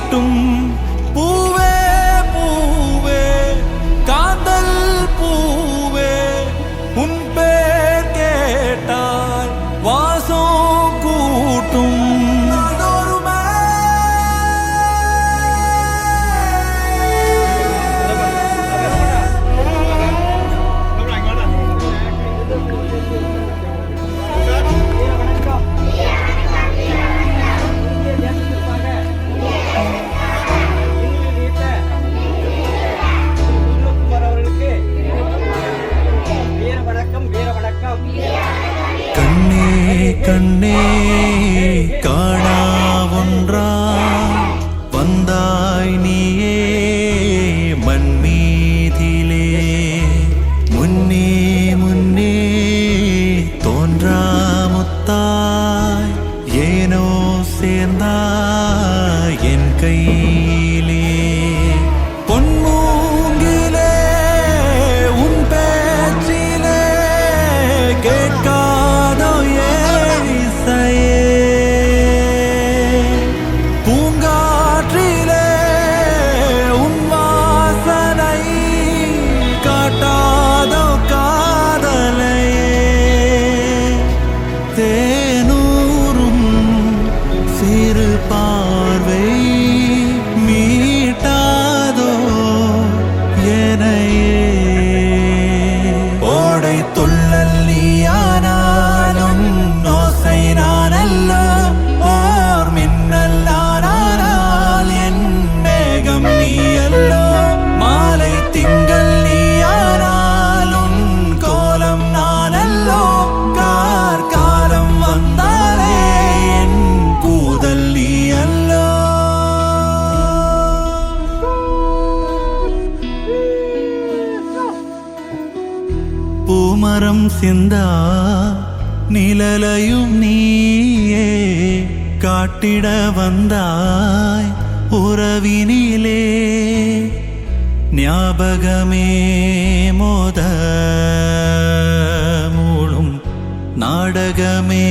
நீட்டும் பூவே பூவே காதல் பூவே உன் பேர் கேட்டால் வாசம் கூட்டும் கண்ணே காணா ஒன்றா வந்தாய் நீயே மண்மீதிலே முன்னே முன்னே தோன்றா முத்தாய் ஏனோ சேர்ந்தாய் என் கையிலே பொன்மூங்கிலே உன் பேச்சிலே கேட்காதோ பூங்காற்றிலே உன் வாசனை காட்டாதோ காதலையே தேனூரும் சிறு பார்வை மீட்டாதோ எனையே ஓடை துள்ளல் நீயானாலும் ஓசை நானல்லோ ஓர் மின்னல் நானால் என் மேகம் நீயல்லோ மாலை திங்கள் நீயானாலும் கோலம் நானல்லோ கார்காலம் வந்தாலே என் கூதல் நீயல்லோ பூமரம் சிந்தா நிழலையும் நீயே காட்டிட வந்தாய் உறவினிலே ஞாபகமே மோத மூளும் நாடகமே